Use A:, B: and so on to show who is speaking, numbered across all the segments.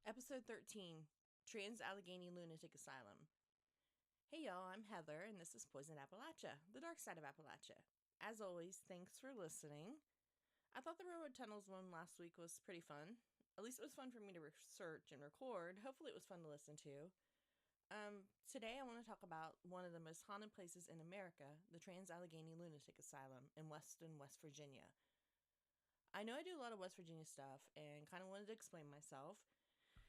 A: Episode 13, Trans-Allegheny Lunatic Asylum. Hey y'all, I'm Heather, and this is Poisoned Appalachia, the dark side of Appalachia. As always, thanks for listening. I thought the Railroad Tunnels one last week was pretty fun. At least it was fun for me to research and record. Hopefully it was fun to listen to. Today I want to talk about one of the most haunted places in America, the Trans-Allegheny Lunatic Asylum in Weston, West Virginia. I know I do a lot of West Virginia stuff and kind of wanted to explain myself.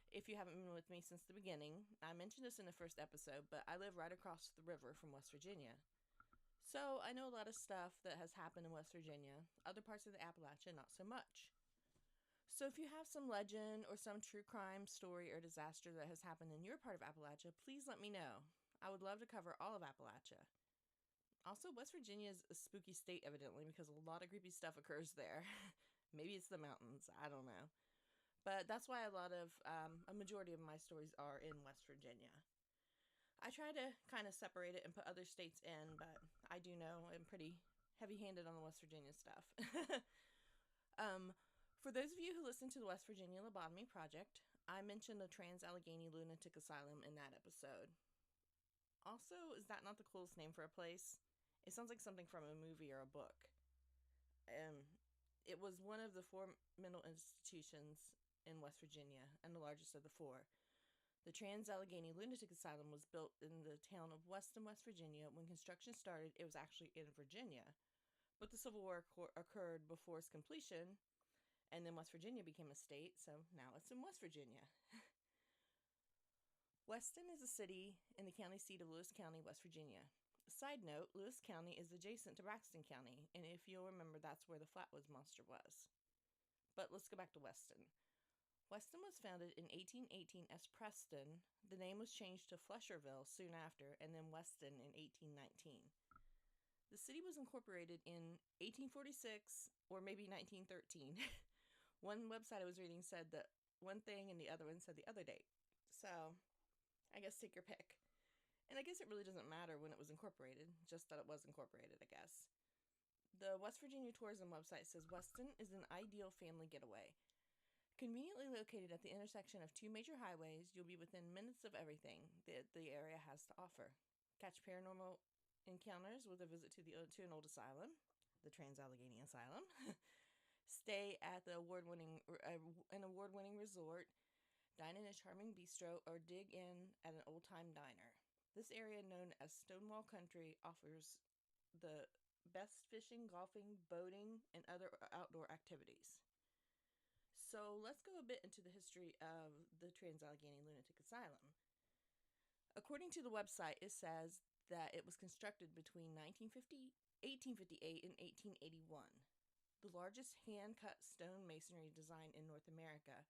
A: If you haven't been with me since the beginning, I mentioned this in the first episode, but I live right across the river from West Virginia. So I know a lot of stuff that has happened in West Virginia, other parts of the Appalachia not so much. So if you have some legend or some true crime story or disaster that has happened in your part of Appalachia, please let me know. I would love to cover all of Appalachia. Also, West Virginia is a spooky state, evidently, because a lot of creepy stuff occurs there. Maybe it's the mountains, I don't know. But that's why a majority of my stories are in West Virginia. I try to kind of separate it and put other states in, but I do know I'm pretty heavy-handed on the West Virginia stuff. For those of you who listen to the West Virginia Lobotomy Project, I mentioned the Trans-Allegheny Lunatic Asylum in that episode. Also, is that not the coolest name for a place? It sounds like something from a movie or a book. It was one of the 4 mental institutions in West Virginia, and the largest of the 4. The Trans-Allegheny Lunatic Asylum was built in the town of Weston, West Virginia. When construction started, it was actually in Virginia. But the Civil War occurred before its completion, and then West Virginia became a state, so now it's in West Virginia. Weston is a city in the county seat of Lewis County, West Virginia. Side note, Lewis County is adjacent to Braxton County, and if you'll remember, that's where the Flatwoods Monster was. But let's go back to Weston. Weston was founded in 1818 as Preston. The name was changed to Flesherville soon after, and then Weston in 1819. The city was incorporated in 1846, or maybe 1913. One website I was reading said that one thing and the other one said the other date. So, I guess take your pick. And I guess it really doesn't matter when it was incorporated, just that it was incorporated, I guess. The West Virginia Tourism website says Weston is an ideal family getaway. Conveniently located at the intersection of 2 major highways, you'll be within minutes of everything that the area has to offer. Catch paranormal encounters with a visit to an old asylum, the Trans-Allegheny Asylum. Stay at the an award-winning resort, dine in a charming bistro, or dig in at an old-time diner. This area, known as Stonewall Country, offers the best fishing, golfing, boating, and other outdoor activities. So let's go a bit into the history of the Trans-Allegheny Lunatic Asylum. According to the website, it says that it was constructed between 1858 and 1881. The largest hand-cut stone masonry design in North America,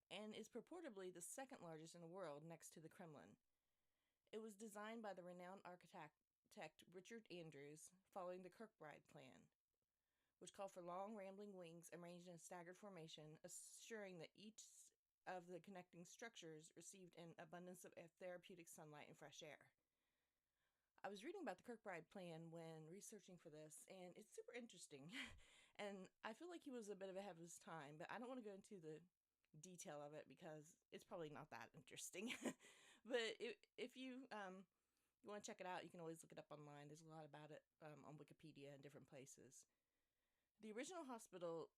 A: and is purportedly the second largest in the world next to the Kremlin. It was designed by the renowned architect Richard Andrews, following the Kirkbride plan, which called for long, rambling wings arranged in a staggered formation, assuring that each of the connecting structures received an abundance of therapeutic sunlight and fresh air. I was reading about the Kirkbride plan when researching for this, and it's super interesting. And I feel like he was a bit ahead of his time, but I don't want to go into the detail of it because it's probably not that interesting. But if you want to check it out, you can always look it up online. There's a lot about it on Wikipedia and different places. The original hospital,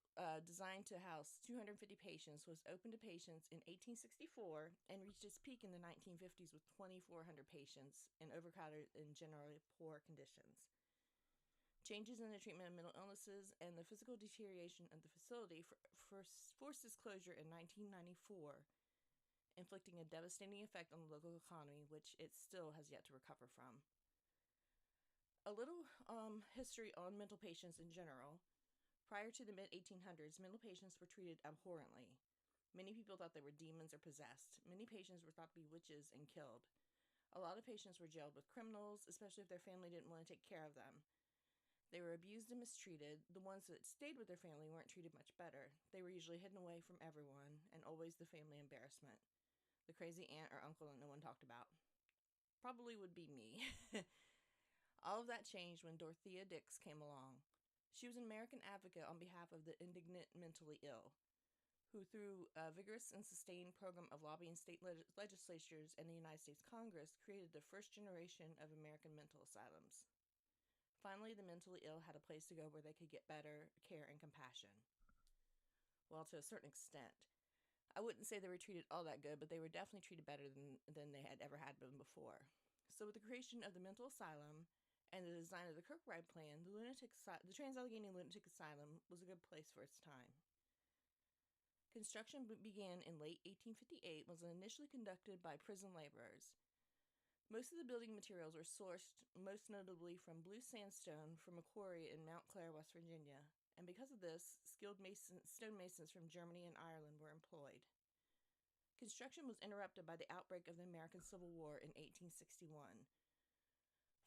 A: designed to house 250 patients, was opened to patients in 1864 and reached its peak in the 1950s with 2,400 patients in overcrowded and generally poor conditions. Changes in the treatment of mental illnesses and the physical deterioration of the facility forced its closure in 1994, inflicting a devastating effect on the local economy, which it still has yet to recover from. A little history on mental patients in general. Prior to the mid-1800s, mental patients were treated abhorrently. Many people thought they were demons or possessed. Many patients were thought to be witches and killed. A lot of patients were jailed with criminals, especially if their family didn't want to take care of them. They were abused and mistreated. The ones that stayed with their family weren't treated much better. They were usually hidden away from everyone, and always the family embarrassment. The crazy aunt or uncle that no one talked about. Probably would be me. All of that changed when Dorothea Dix came along. She was an American advocate on behalf of the indigent mentally ill, who, through a vigorous and sustained program of lobbying state legislatures and the United States Congress, created the first generation of American mental asylums. Finally, the mentally ill had a place to go where they could get better care and compassion. Well, to a certain extent. I wouldn't say they were treated all that good, but they were definitely treated better than they had ever had been before. So with the creation of the mental asylum and the design of the Kirkbride plan, the Trans-Allegheny Lunatic Asylum was a good place for its time. Construction began in late 1858 and was initially conducted by prison laborers. Most of the building materials were sourced, most notably from blue sandstone from a quarry in Mount Clair, West Virginia, and because of this, skilled stonemasons from Germany and Ireland were employed. Construction was interrupted by the outbreak of the American Civil War in 1861.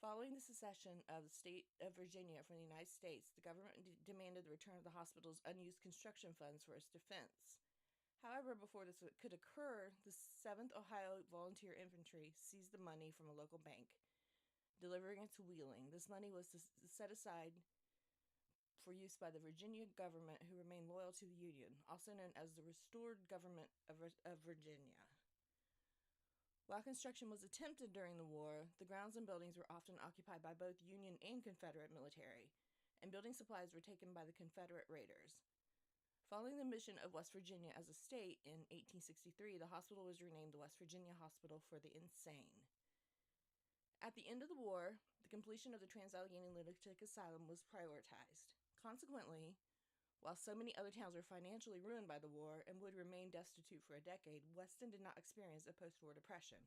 A: Following the secession of the state of Virginia from the United States, the government demanded the return of the hospital's unused construction funds for its defense. However, before this could occur, the 7th Ohio Volunteer Infantry seized the money from a local bank, delivering it to Wheeling. This money was set aside for use by the Virginia government, who remained loyal to the Union, also known as the Restored Government of Virginia. While construction was attempted during the war, the grounds and buildings were often occupied by both Union and Confederate military, and building supplies were taken by the Confederate raiders. Following the mission of West Virginia as a state in 1863, the hospital was renamed the West Virginia Hospital for the Insane. At the end of the war, the completion of the Trans-Allegheny Lunatic Asylum was prioritized. Consequently, while so many other towns were financially ruined by the war and would remain destitute for a decade, Weston did not experience a post-war depression.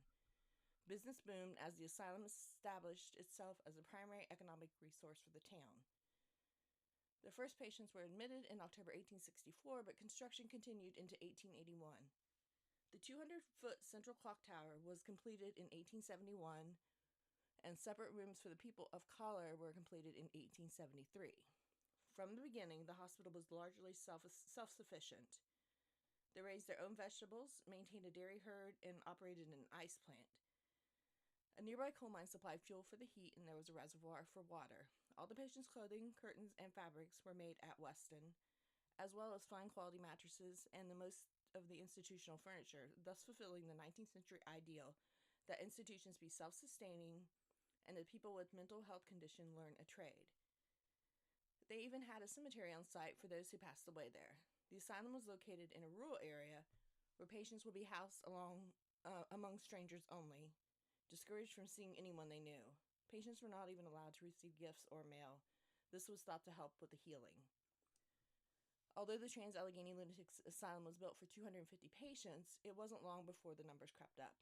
A: Business boomed as the asylum established itself as a primary economic resource for the town. The first patients were admitted in October 1864, but construction continued into 1881. The 200-foot central clock tower was completed in 1871, and separate rooms for the people of color were completed in 1873. From the beginning, the hospital was largely self-sufficient. They raised their own vegetables, maintained a dairy herd, and operated an ice plant. A nearby coal mine supplied fuel for the heat, and there was a reservoir for water. All the patients' clothing, curtains, and fabrics were made at Weston, as well as fine quality mattresses and the most of the institutional furniture, thus fulfilling the 19th century ideal that institutions be self-sustaining and that people with mental health condition learn a trade. They even had a cemetery on site for those who passed away there. The asylum was located in a rural area where patients would be housed among strangers only, discouraged from seeing anyone they knew. Patients were not even allowed to receive gifts or mail. This was thought to help with the healing. Although the Trans-Allegheny Lunatic Asylum was built for 250 patients, it wasn't long before the numbers crept up.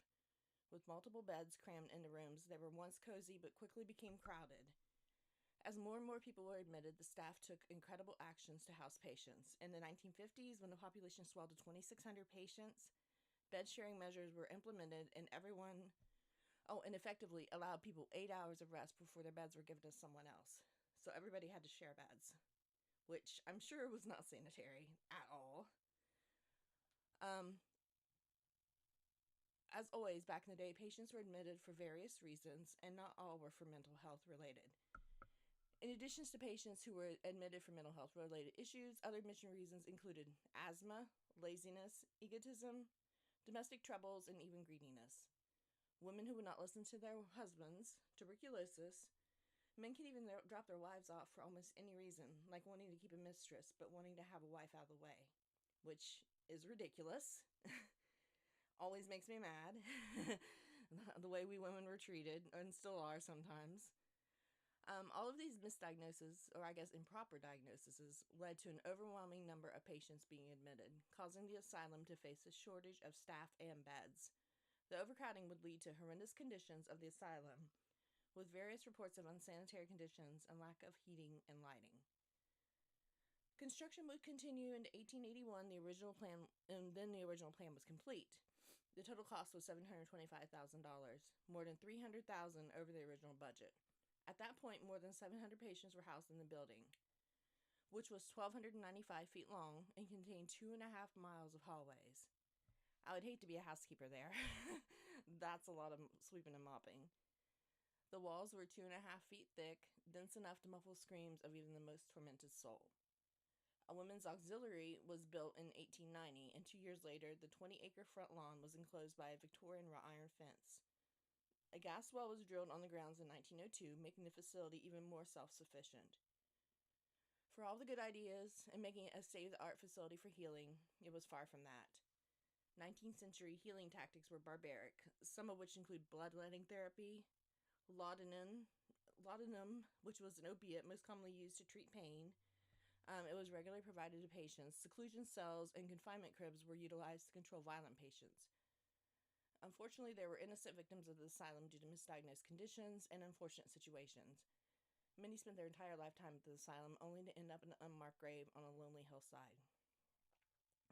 A: With multiple beds crammed into rooms, they were once cozy but quickly became crowded. As more and more people were admitted, the staff took incredible actions to house patients. In the 1950s, when the population swelled to 2,600 patients, bed-sharing measures were implemented, and effectively allowed people 8 hours of rest before their beds were given to someone else. So everybody had to share beds, which I'm sure was not sanitary at all. As always, back in the day, patients were admitted for various reasons, and not all were for mental health related. In addition to patients who were admitted for mental health related issues, other admission reasons included asthma, laziness, egotism, domestic troubles, and even greediness. Women who would not listen to their husbands, tuberculosis. Men could even drop their wives off for almost any reason, like wanting to keep a mistress, but wanting to have a wife out of the way, which is ridiculous. Always makes me mad. The way we women were treated, and still are sometimes. All of these misdiagnoses, or I guess improper diagnoses, led to an overwhelming number of patients being admitted, causing the asylum to face a shortage of staff and beds. The overcrowding would lead to horrendous conditions of the asylum, with various reports of unsanitary conditions and lack of heating and lighting. Construction would continue into 1881, and then the original plan was complete. The total cost was $725,000, more than $300,000 over the original budget. At that point, more than 700 patients were housed in the building, which was 1,295 feet long and contained 2.5 miles of hallways. I would hate to be a housekeeper there. That's a lot of sweeping and mopping. The walls were 2.5 feet thick, dense enough to muffle screams of even the most tormented soul. A women's auxiliary was built in 1890, and 2 years later, the 20-acre front lawn was enclosed by a Victorian wrought iron fence. A gas well was drilled on the grounds in 1902, making the facility even more self-sufficient. For all the good ideas and making it a state-of-the-art facility for healing, it was far from that. 19th century healing tactics were barbaric, some of which include bloodletting therapy, laudanum, which was an opiate most commonly used to treat pain. It was regularly provided to patients. Seclusion cells and confinement cribs were utilized to control violent patients. Unfortunately, there were innocent victims of the asylum due to misdiagnosed conditions and unfortunate situations. Many spent their entire lifetime at the asylum, only to end up in an unmarked grave on a lonely hillside.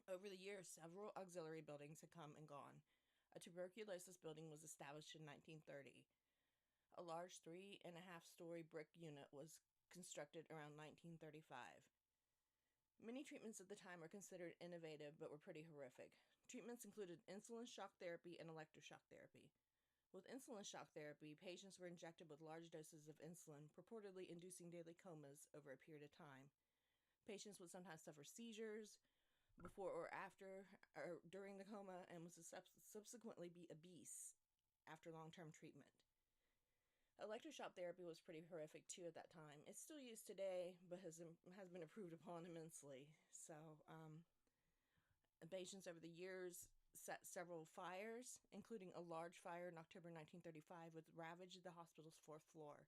A: Over the years, several auxiliary buildings had come and gone. A tuberculosis building was established in 1930. A large 3.5-story brick unit was constructed around 1935. Many treatments at the time were considered innovative but were pretty horrific. Treatments included insulin shock therapy and electroshock therapy. With insulin shock therapy, patients were injected with large doses of insulin, purportedly inducing daily comas over a period of time. Patients would sometimes suffer seizures before or after or during the coma and would subsequently be obese after long-term treatment. Electroshock therapy was pretty horrific too at that time. It's still used today, but has been improved upon immensely. So, patients over the years set several fires, including a large fire in October 1935, which ravaged the hospital's 4th floor.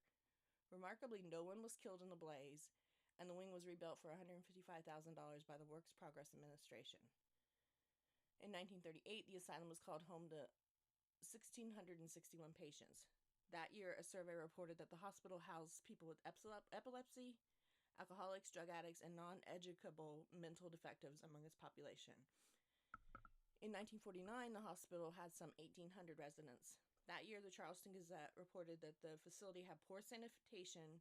A: Remarkably, no one was killed in the blaze, and the wing was rebuilt for $155,000 by the Works Progress Administration. In 1938, the asylum was called home to 1,661 patients. That year, a survey reported that the hospital housed people with epilepsy, alcoholics, drug addicts, and non-educable mental defectives among its population. In 1949, the hospital had some 1,800 residents. That year, the Charleston Gazette reported that the facility had poor sanitation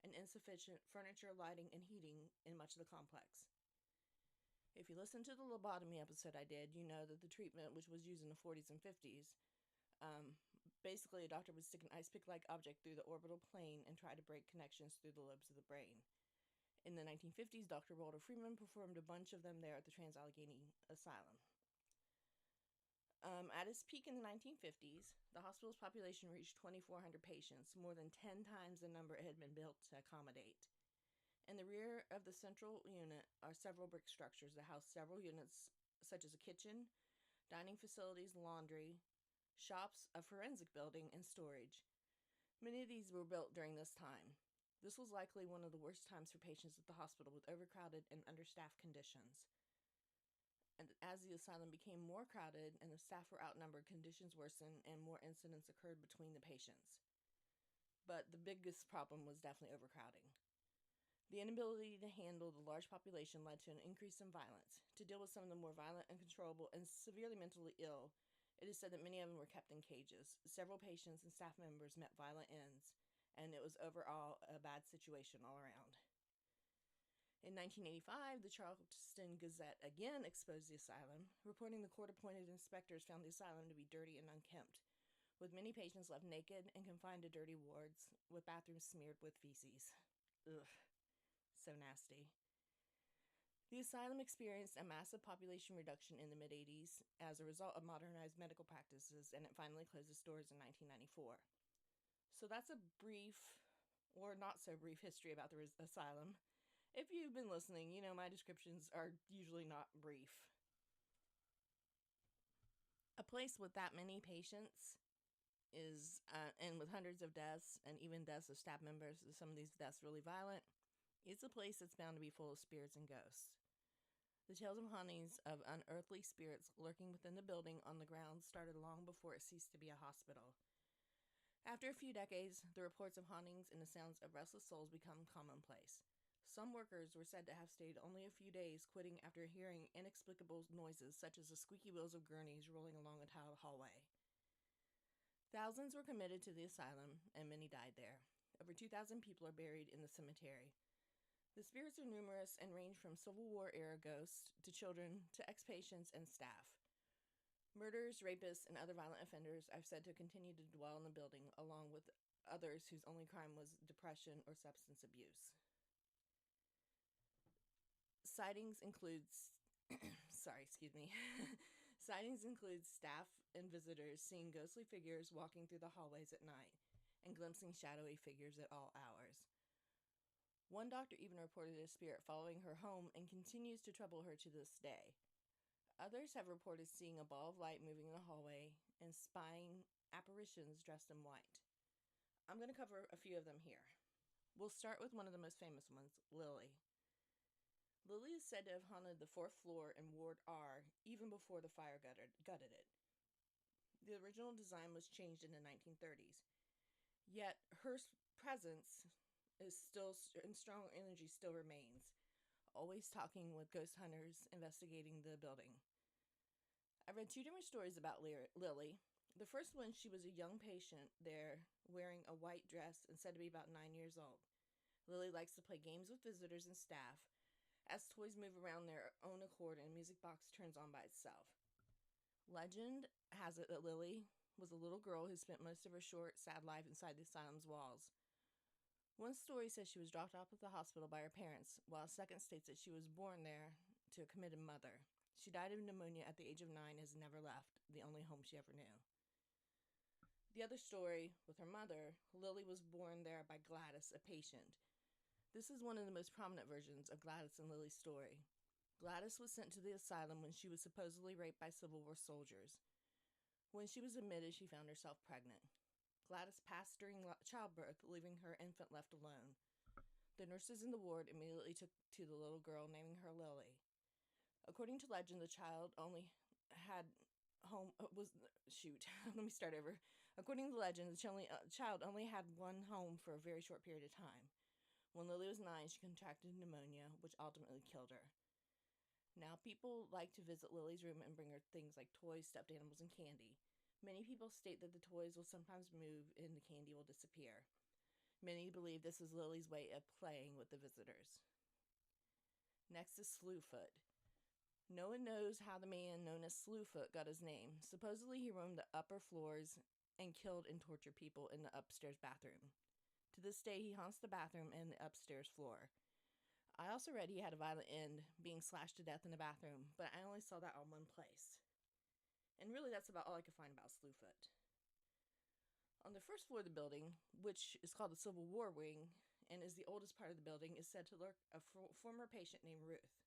A: and insufficient furniture, lighting, and heating in much of the complex. If you listen to the lobotomy episode I did, you know that the treatment, which was used in the 40s and 50s, basically a doctor would stick an ice pick-like object through the orbital plane and try to break connections through the lobes of the brain. In the 1950s, Dr. Walter Freeman performed a bunch of them there at the Trans-Allegheny Asylum. At its peak in the 1950s, the hospital's population reached 2,400 patients, more than 10 times the number it had been built to accommodate. In the rear of the central unit are several brick structures that house several units, such as a kitchen, dining facilities, laundry, shops, a forensic building, and storage. Many of these were built during this time. This was likely one of the worst times for patients at the hospital, with overcrowded and understaffed conditions. And as the asylum became more crowded and the staff were outnumbered, conditions worsened and more incidents occurred between the patients. But the biggest problem was definitely overcrowding. The inability to handle the large population led to an increase in violence. To deal with some of the more violent, uncontrollable, and severely mentally ill, it is said that many of them were kept in cages. Several patients and staff members met violent ends, and it was overall a bad situation all around. In 1985, the Charleston Gazette again exposed the asylum, reporting the court-appointed inspectors found the asylum to be dirty and unkempt, with many patients left naked and confined to dirty wards, with bathrooms smeared with feces. Ugh, so nasty. The asylum experienced a massive population reduction in the mid-'80s as a result of modernized medical practices, and it finally closed its doors in 1994. So that's a brief, or not so brief, history about the asylum. If you've been listening, you know my descriptions are usually not brief. A place with that many patients is, and with hundreds of deaths, and even deaths of staff members, some of these deaths really violent, it's a place that's bound to be full of spirits and ghosts. The tales of hauntings of unearthly spirits lurking within the building on the grounds started long before it ceased to be a hospital. After a few decades, the reports of hauntings and the sounds of restless souls become commonplace. Some workers were said to have stayed only a few days, quitting after hearing inexplicable noises such as the squeaky wheels of gurneys rolling along a tiled hallway. Thousands were committed to the asylum, and many died there. Over 2,000 people are buried in the cemetery. The spirits are numerous and range from Civil War-era ghosts to children to ex-patients and staff. Murderers, rapists, and other violent offenders are said to continue to dwell in the building, along with others whose only crime was depression or substance abuse. Sightings include Sightings include staff and visitors seeing ghostly figures walking through the hallways at night and glimpsing shadowy figures at all hours. One doctor even reported a spirit following her home and continues to trouble her to this day. Others have reported seeing a ball of light moving in the hallway and spying apparitions dressed in white. I'm going to cover a few of them here. We'll start with one of the most famous ones, Lily. Lily is said to have haunted the 4th floor in Ward R even before the fire gutted it. The original design was changed in the 1930s, yet her presence is still, and strong energy still remains, always talking with ghost hunters investigating the building. I read 2 different stories about Lily. The first one, she was a young patient there wearing a white dress and said to be about 9 years old. Lily likes to play games with visitors and staff as toys move around their own accord and a music box turns on by itself. Legend has it that Lily was a little girl who spent most of her short, sad life inside the asylum's walls. One story says she was dropped off at the hospital by her parents, while a second states that she was born there to a committed mother. She died of pneumonia at the age of 9 and has never left, the only home she ever knew. The other story, with her mother, Lily was born there by Gladys, a patient. This is one of the most prominent versions of Gladys and Lily's story. Gladys was sent to the asylum when she was supposedly raped by Civil War soldiers. When she was admitted, she found herself pregnant. Gladys passed during childbirth, leaving her infant left alone. The nurses in the ward immediately took to the little girl, naming her Lily. According to legend, the child only had let me start over. According to legend, the child only had one home for a very short period of time. When Lily was 9, she contracted pneumonia, which ultimately killed her. Now, people like to visit Lily's room and bring her things like toys, stuffed animals, and candy. Many people state that the toys will sometimes move and the candy will disappear. Many believe this is Lily's way of playing with the visitors. Next is Slewfoot. No one knows how the man known as Slewfoot got his name. Supposedly, he roamed the upper floors and killed and tortured people in the upstairs bathroom. To this day, he haunts the bathroom and the upstairs floor. I also read he had a violent end, being slashed to death in the bathroom, but I only saw that on one place. And really, that's about all I could find about Slewfoot. On the first floor of the building, which is called the Civil War Wing, and is the oldest part of the building, is said to lurk a former patient named Ruth.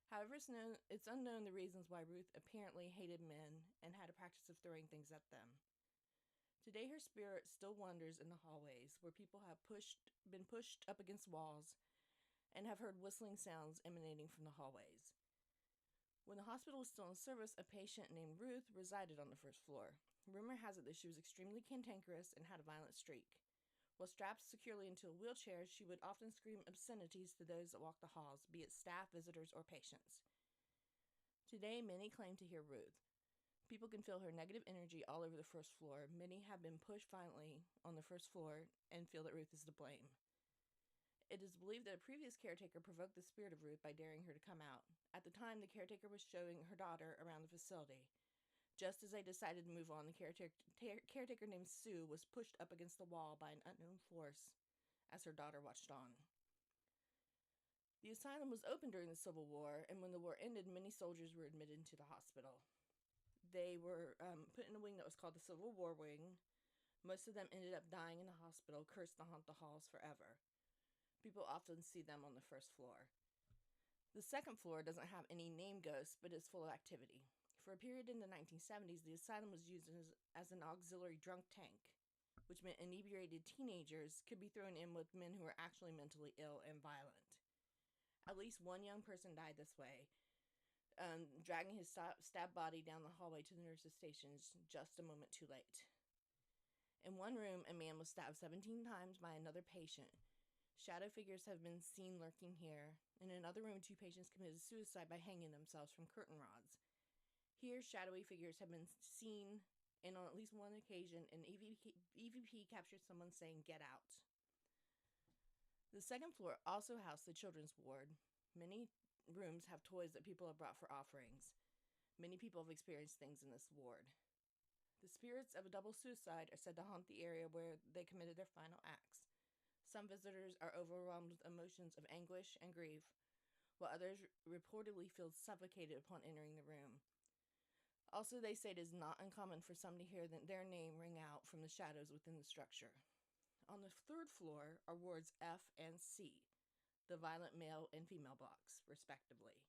A: However, it's unknown the reasons why Ruth apparently hated men and had a practice of throwing things at them. Today, her spirit still wanders in the hallways, where people have been pushed up against walls and have heard whistling sounds emanating from the hallways. When the hospital was still in service, a patient named Ruth resided on the first floor. Rumor has it that she was extremely cantankerous and had a violent streak. While strapped securely into a wheelchair, she would often scream obscenities to those that walked the halls, be it staff, visitors, or patients. Today, many claim to hear Ruth. People can feel her negative energy all over the first floor. Many have been pushed violently on the first floor and feel that Ruth is to blame. It is believed that a previous caretaker provoked the spirit of Ruth by daring her to come out. At the time, the caretaker was showing her daughter around the facility. Just as they decided to move on, the caretaker named Sue was pushed up against the wall by an unknown force as her daughter watched on. The asylum was open during the Civil War, and when the war ended, many soldiers were admitted into the hospital. They were put in a wing that was called the Civil War Wing. Most of them ended up dying in the hospital, cursed to haunt the halls forever. People often see them on the first floor. The second floor doesn't have any named ghosts, but is full of activity. For a period in the 1970s, the asylum was used as an auxiliary drunk tank, which meant inebriated teenagers could be thrown in with men who were actually mentally ill and violent. At least one young person died this way, dragging his stabbed body down the hallway to the nurse's stations just a moment too late. In one room, a man was stabbed 17 times by another patient. Shadow figures have been seen lurking here. In another room, 2 patients committed suicide by hanging themselves from curtain rods. Here, shadowy figures have been seen, and on at least one occasion, an EVP captured someone saying, "Get out." The second floor also housed the children's ward. Many rooms have toys that people have brought for offerings. Many people have experienced things in this ward. The spirits of a double suicide are said to haunt the area where they committed their final acts. Some visitors are overwhelmed with emotions of anguish and grief, while others reportedly feel suffocated upon entering the room. Also, they say it is not uncommon for some to hear their name ring out from the shadows within the structure. On the third floor are wards F and C, the violent male and female blocks, respectively.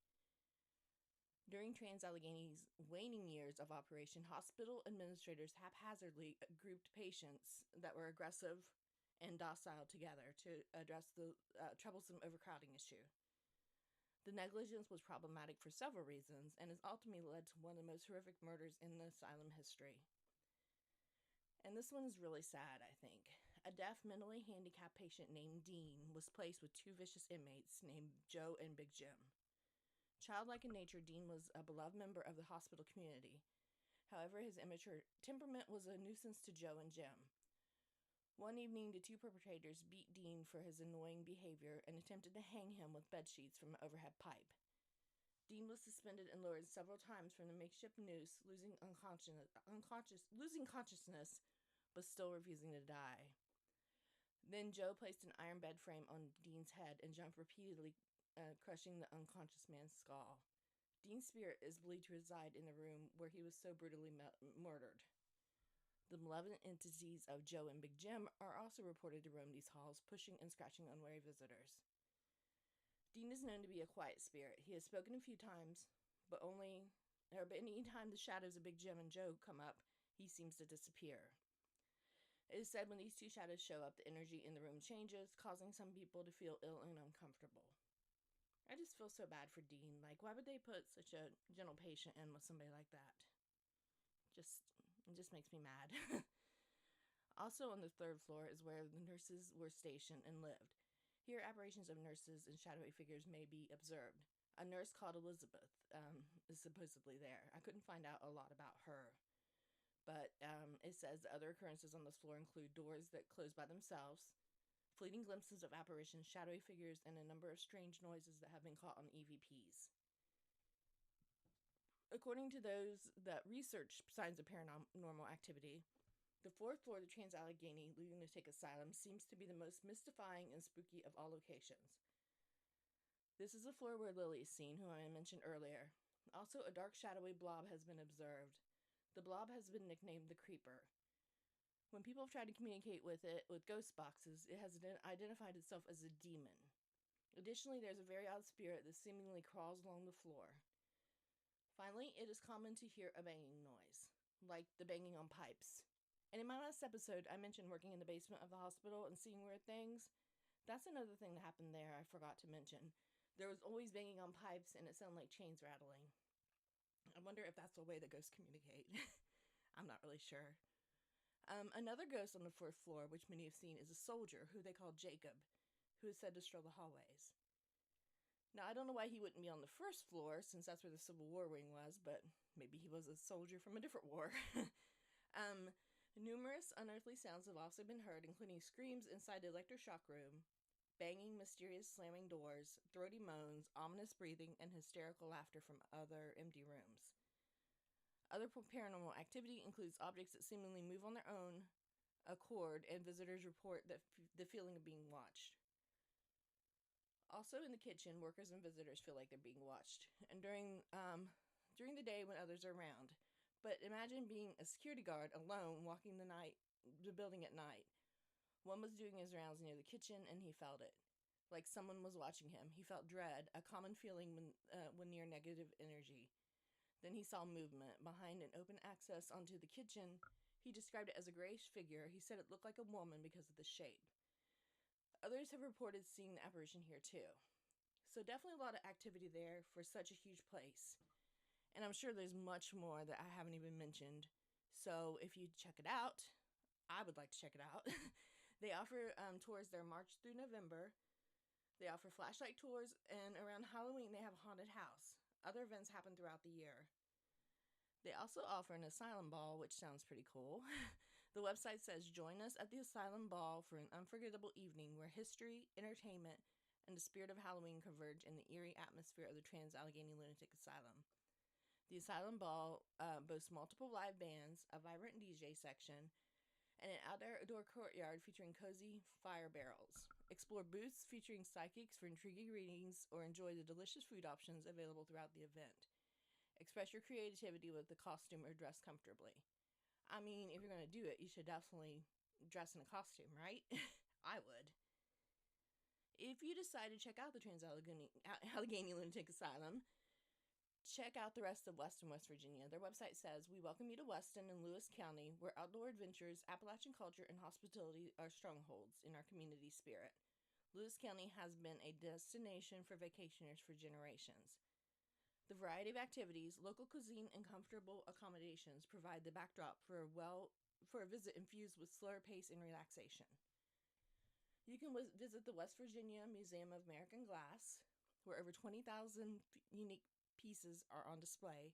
A: During Trans-Allegheny's waning years of operation, hospital administrators haphazardly grouped patients that were aggressive and docile together to address the troublesome overcrowding issue. The negligence was problematic for several reasons and has ultimately led to one of the most horrific murders in the asylum history. And this one is really sad, I think. A deaf, mentally handicapped patient named Dean was placed with two vicious inmates named Joe and Big Jim. Childlike in nature, Dean was a beloved member of the hospital community. However, his immature temperament was a nuisance to Joe and Jim. One evening, the two perpetrators beat Dean for his annoying behavior and attempted to hang him with bedsheets from an overhead pipe. Dean was suspended and lowered several times from the makeshift noose, losing consciousness, but still refusing to die. Then Joe placed an iron bed frame on Dean's head and jumped repeatedly, crushing the unconscious man's skull. Dean's spirit is believed to reside in the room where he was so brutally murdered. The malevolent entities of Joe and Big Jim are also reported to roam these halls, pushing and scratching unwary visitors. Dean is known to be a quiet spirit. He has spoken a few times, but any time the shadows of Big Jim and Joe come up, he seems to disappear. It is said when these two shadows show up, the energy in the room changes, causing some people to feel ill and uncomfortable. I just feel so bad for Dean. Like, why would they put such a gentle patient in with somebody like that? It just makes me mad. Also on the third floor is where the nurses were stationed and lived. Here, apparitions of nurses and shadowy figures may be observed. A nurse called Elizabeth is supposedly there. I couldn't find out a lot about her. But it says the other occurrences on this floor include doors that close by themselves, fleeting glimpses of apparitions, shadowy figures, and a number of strange noises that have been caught on EVPs. According to those that research signs of paranormal activity, the fourth floor of the Trans-Allegheny Lunatic Asylum seems to be the most mystifying and spooky of all locations. This is the floor where Lily is seen, whom I mentioned earlier. Also, a dark shadowy blob has been observed. The blob has been nicknamed the Creeper. When people have tried to communicate with it with ghost boxes, it has identified itself as a demon. Additionally, there's a very odd spirit that seemingly crawls along the floor. Finally, it is common to hear a banging noise, like the banging on pipes. And in my last episode, I mentioned working in the basement of the hospital and seeing weird things. That's another thing that happened there I forgot to mention. There was always banging on pipes, and it sounded like chains rattling. I wonder if that's the way that ghosts communicate. I'm not really sure. Another ghost on the fourth floor, which many have seen, is a soldier who they call Jacob, who is said to stroll the hallways. Now, I don't know why he wouldn't be on the first floor, since that's where the Civil War wing was, but maybe he was a soldier from a different war. Numerous unearthly sounds have also been heard, including screams inside the electroshock room, banging, mysterious slamming doors, throaty moans, ominous breathing, and hysterical laughter from other empty rooms. Other paranormal activity includes objects that seemingly move on their own accord, and visitors report the feeling of being watched. Also in the kitchen, workers and visitors feel like they're being watched, and during the day when others are around. But imagine being a security guard alone walking the building at night. One was doing his rounds near the kitchen, and he felt it. Like someone was watching him. He felt dread, a common feeling when near negative energy. Then he saw movement behind an open access onto the kitchen. He described it as a grayish figure. He said it looked like a woman because of the shape. Others have reported seeing the apparition here too. So definitely a lot of activity there for such a huge place. And I'm sure there's much more that I haven't even mentioned. So if you check it out, I would like to check it out. They offer tours there March through November. They offer flashlight tours, and around Halloween they have a haunted house. Other events happen throughout the year. They also offer an asylum ball, which sounds pretty cool. The website says, join us at the asylum ball for an unforgettable evening where history, entertainment, and the spirit of Halloween converge in the eerie atmosphere of the Trans-Allegheny Lunatic Asylum. The asylum ball boasts multiple live bands, a vibrant DJ section, and an outdoor courtyard featuring cozy fire barrels. Explore booths featuring psychics for intriguing readings or enjoy the delicious food options available throughout the event. Express your creativity with the costume or dress comfortably. I mean, if you're going to do it, you should definitely dress in a costume, right? I would. If you decide to check out the Trans-Allegheny Lunatic Asylum, check out the rest of Weston, West Virginia. Their website says, "We welcome you to Weston and Lewis County, where outdoor adventures, Appalachian culture, and hospitality are strongholds in our community spirit. Lewis County has been a destination for vacationers for generations. The variety of activities, local cuisine, and comfortable accommodations provide the backdrop for a visit infused with slower pace and relaxation. You can visit the West Virginia Museum of American Glass, where over 20,000 unique pieces are on display,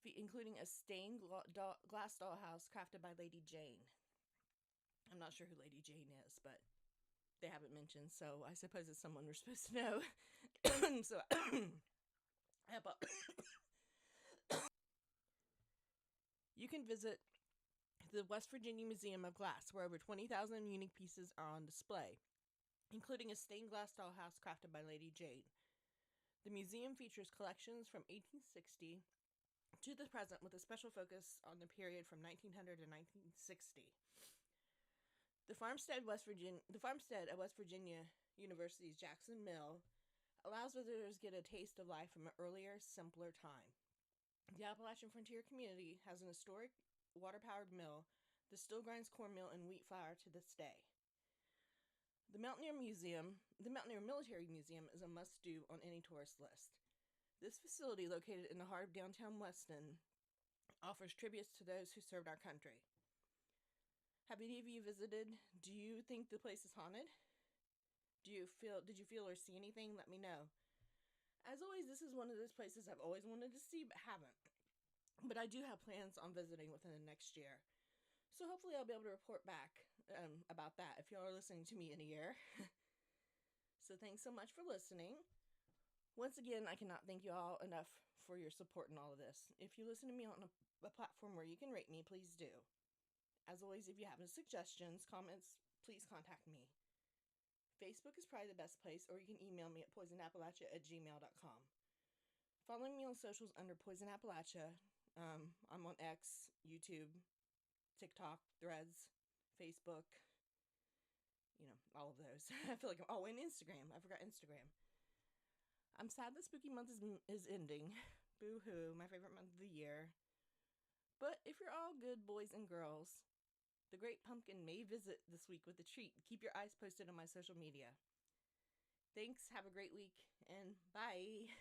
A: including a stained glass dollhouse crafted by Lady Jane." I'm not sure who Lady Jane is, but they haven't mentioned, so I suppose it's someone we're supposed to know. So, you can visit the West Virginia Museum of Glass, where over 20,000 unique pieces are on display, including a stained glass dollhouse crafted by Lady Jane. The museum features collections from 1860 to the present, with a special focus on the period from 1900 to 1960. The farmstead at West Virginia University's Jackson Mill allows visitors to get a taste of life from an earlier, simpler time. The Appalachian Frontier community has an historic water-powered mill that still grinds cornmeal and wheat flour to this day. The Mountaineer Military Museum is a must-do on any tourist list. This facility, located in the heart of downtown Weston, offers tributes to those who served our country. Have any of you visited? Do you think the place is haunted? Did you feel or see anything? Let me know. As always, this is one of those places I've always wanted to see but haven't. But I do have plans on visiting within the next year. So hopefully I'll be able to report back about that if y'all are listening to me in a year. So thanks so much for listening. Once again, I cannot thank you all enough for your support in all of this. If you listen to me on a platform where you can rate me, please do. As always, if you have any suggestions, comments, please contact me. Facebook is probably the best place, or you can email me at poisonappalachia@gmail.com. Follow me on socials under Poison Appalachia. I'm on X, YouTube, TikTok, Threads, Facebook, all of those. I feel like and Instagram. I forgot Instagram. I'm sad that spooky month is ending. Boo-hoo, my favorite month of the year. But if you're all good boys and girls, the Great Pumpkin may visit this week with a treat. Keep your eyes posted on my social media. Thanks, have a great week, and bye!